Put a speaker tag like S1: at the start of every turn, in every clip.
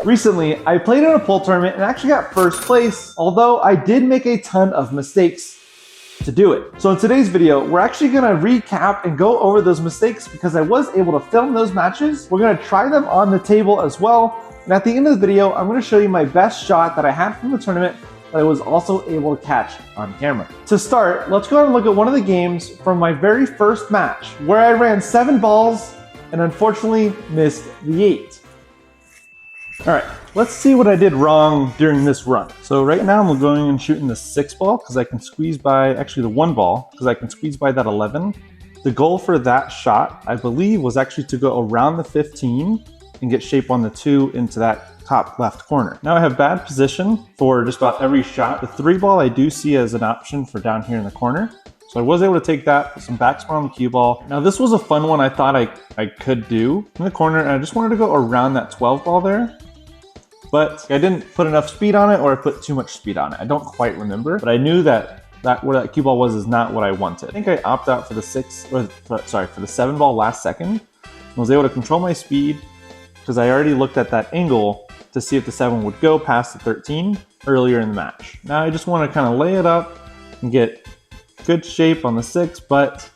S1: Recently, I played in a pool tournament and actually got first place, although I did make a ton of mistakes to do it. So in today's video, we're actually gonna recap and go over those mistakes because I was able to film those matches. We're gonna try them on the table as well. And at the end of the video, I'm gonna show you my best shot that I had from the tournament that I was also able to catch on camera. To start, let's go ahead and look at one of the games from my very first match where I ran 7 balls and unfortunately missed the 8. All right, let's see what I did wrong during this run. So right now I'm going and shooting the 6 ball because I can squeeze by, actually the 1 ball, because I can squeeze by that 11. The goal for that shot, I believe, was actually to go around the 15 and get shape on the 2 into that top left corner. Now I have bad position for just about every shot. The 3 ball I do see as an option for down here in the corner. So I was able to take that, put some backspin on the cue ball. Now this was a fun one I thought I could do in the corner, and I just wanted to go around that 12 ball there. But I didn't put enough speed on it, or I put too much speed on it. I don't quite remember, but I knew that where that cue ball was is not what I wanted. I think I opted out for the for the 7 ball last second. I was able to control my speed because I already looked at that angle to see if the 7 would go past the 13 earlier in the match. Now I just want to kind of lay it up and get good shape on the 6, but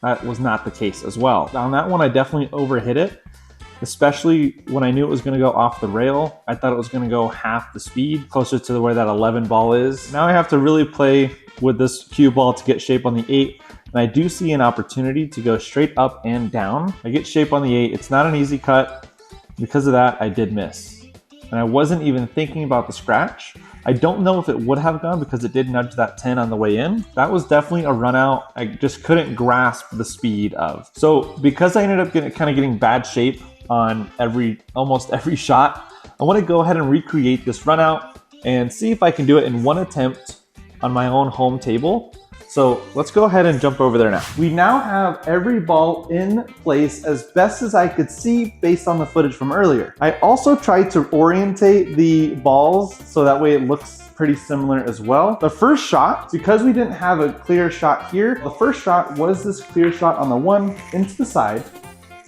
S1: that was not the case as well. On that one, I definitely overhit it, especially when I knew it was going to go off the rail. I thought it was going to go half the speed, closer to where that 11 ball is. Now I have to really play with this cue ball to get shape on the 8, and I do see an opportunity to go straight up and down. I get shape on the 8. It's not an easy cut. Because of that, I did miss. And I wasn't even thinking about the scratch. I don't know if it would have gone because it did nudge that 10 on the way in. That was definitely a run out I just couldn't grasp the speed of. So because I ended up getting bad shape on almost every shot, I want to go ahead and recreate this run out and see if I can do it in one attempt on my own home table. So let's go ahead and jump over there now. We now have every ball in place as best as I could see based on the footage from earlier. I also tried to orientate the balls so that way it looks pretty similar as well. The first shot, because we didn't have a clear shot here, the first shot was this clear shot on the 1 into the side.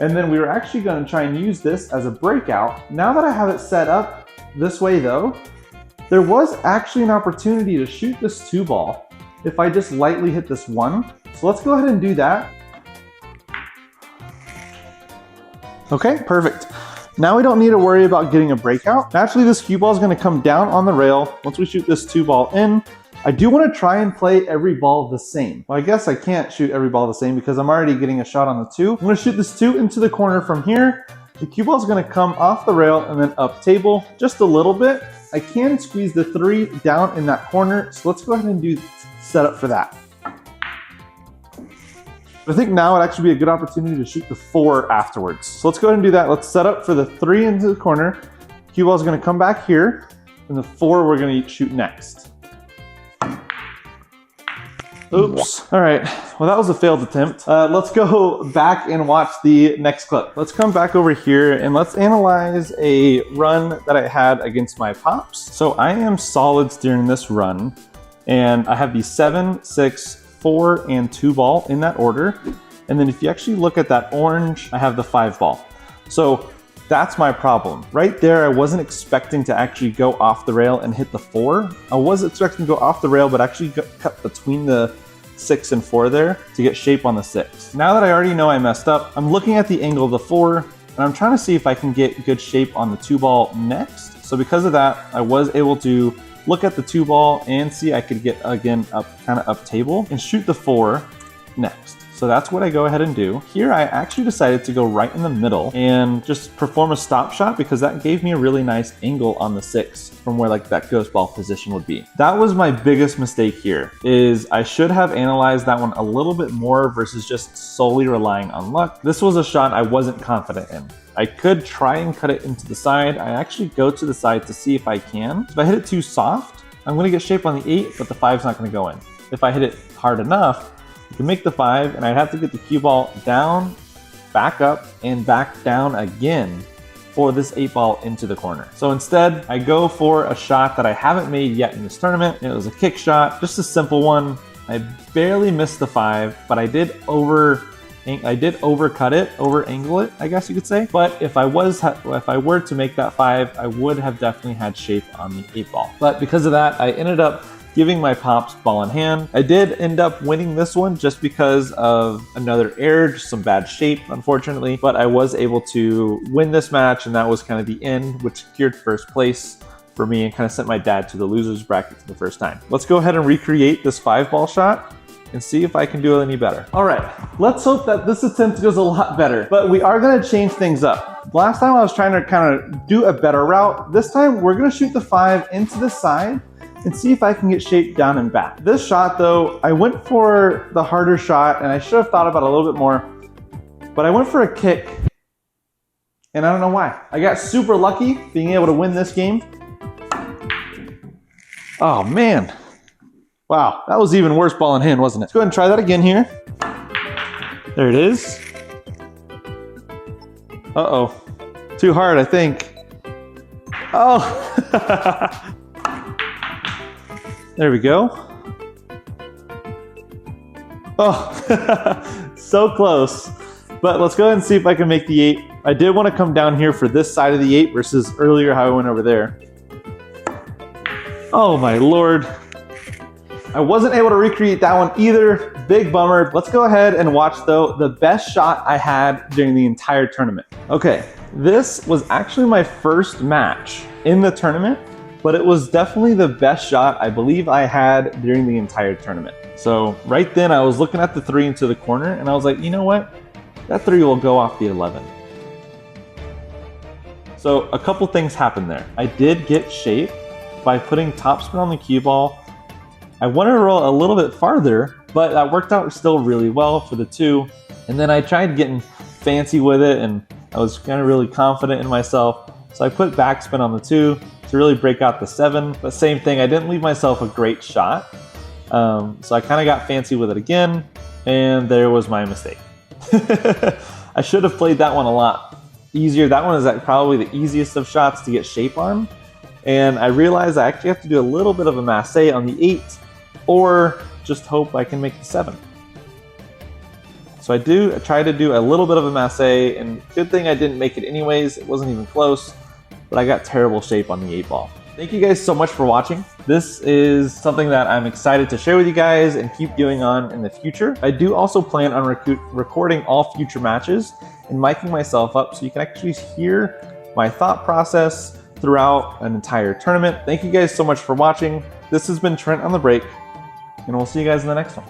S1: And then we were actually going to try and use this as a breakout. Now that I have it set up this way though, there was actually an opportunity to shoot this 2 ball if I just lightly hit this 1. So let's go ahead and do that. Okay, perfect. Now we don't need to worry about getting a breakout. Naturally, this cue ball is going to come down on the rail once we shoot this 2 ball in. I do want to try and play every ball the same. Well, I guess I can't shoot every ball the same because I'm already getting a shot on the 2. I'm going to shoot this 2 into the corner from here. The cue ball is going to come off the rail and then up table just a little bit. I can squeeze the 3 down in that corner. So let's go ahead and do set up for that. I think now would actually be a good opportunity to shoot the 4 afterwards. So let's go ahead and do that. Let's set up for the 3 into the corner. Cue ball is going to come back here, and the 4 we're going to shoot next. Oops. All right. Well, that was a failed attempt. Let's go back and watch the next clip. Let's come back over here and let's analyze a run that I had against my pops. So I am solids during this run. And I have the 7, 6, 4, and 2 ball in that order. And then if you actually look at that orange, I have the 5 ball. So that's my problem. Right there, I wasn't expecting to actually go off the rail and hit the 4. I was expecting to go off the rail, but actually cut between the 6 and 4 there to get shape on the 6. Now that I already know I messed up, I'm looking at the angle of the 4, and I'm trying to see if I can get good shape on the 2 ball next. So because of that, I was able to look at the 2 ball and see I could get again kind of up table and shoot the 4 next. So that's what I go ahead and do. Here I actually decided to go right in the middle and just perform a stop shot because that gave me a really nice angle on the 6 from where like that ghost ball position would be. That was my biggest mistake here, is I should have analyzed that one a little bit more versus just solely relying on luck. This was a shot I wasn't confident in. I could try and cut it into the side. I actually go to the side to see if I can. If I hit it too soft, I'm gonna get shape on the 8, but the 5's not gonna go in. If I hit it hard enough, I can make the 5, and I'd have to get the cue ball down, back up, and back down again for this 8 ball into the corner. So instead, I go for a shot that I haven't made yet in this tournament. It was a kick shot, just a simple one. I barely missed the 5, but I did over I did overcut it, over angle it, I guess you could say. But if I were to make that 5, I would have definitely had shape on the 8 ball. But because of that, I ended up giving my pops ball in hand. I did end up winning this one just because of another error, just some bad shape, unfortunately. But I was able to win this match, and that was kind of the end, which secured first place for me and kind of sent my dad to the loser's bracket for the first time. Let's go ahead and recreate this 5-ball shot and see if I can do it any better. All right, let's hope that this attempt goes a lot better, but we are gonna change things up. Last time I was trying to kind of do a better route. This time we're gonna shoot the 5 into the side and see if I can get shape down and back. This shot though, I went for the harder shot and I should have thought about it a little bit more, but I went for a kick and I don't know why. I got super lucky being able to win this game. Oh man. Wow, that was even worse ball in hand, wasn't it? Let's go ahead and try that again here. There it is. Uh-oh, too hard, I think. Oh, there we go. Oh, so close. But let's go ahead and see if I can make the 8. I did want to come down here for this side of the 8 versus earlier how I went over there. Oh my Lord. I wasn't able to recreate that one either. Big bummer. Let's go ahead and watch though the best shot I had during the entire tournament. Okay, this was actually my first match in the tournament, but it was definitely the best shot I believe I had during the entire tournament. So right then I was looking at the 3 into the corner and I was like, you know what? That 3 will go off the 11. So a couple things happened there. I did get shape by putting topspin on the cue ball. I wanted to roll a little bit farther, but that worked out still really well for the 2. And then I tried getting fancy with it and I was kind of really confident in myself. So I put backspin on the 2 to really break out the 7. But same thing, I didn't leave myself a great shot. So I kind of got fancy with it again, and there was my mistake. I should have played that one a lot easier. That one is probably the easiest of shots to get shape on. And I realized I actually have to do a little bit of a masse on the 8, or just hope I can make the 7. So I try to do a little bit of a masse, and good thing I didn't make it anyways. It wasn't even close, but I got terrible shape on the 8 ball. Thank you guys so much for watching. This is something that I'm excited to share with you guys and keep doing on in the future. I do also plan on recording all future matches and miking myself up so you can actually hear my thought process throughout an entire tournament. Thank you guys so much for watching. This has been Trent on the break, and we'll see you guys in the next one.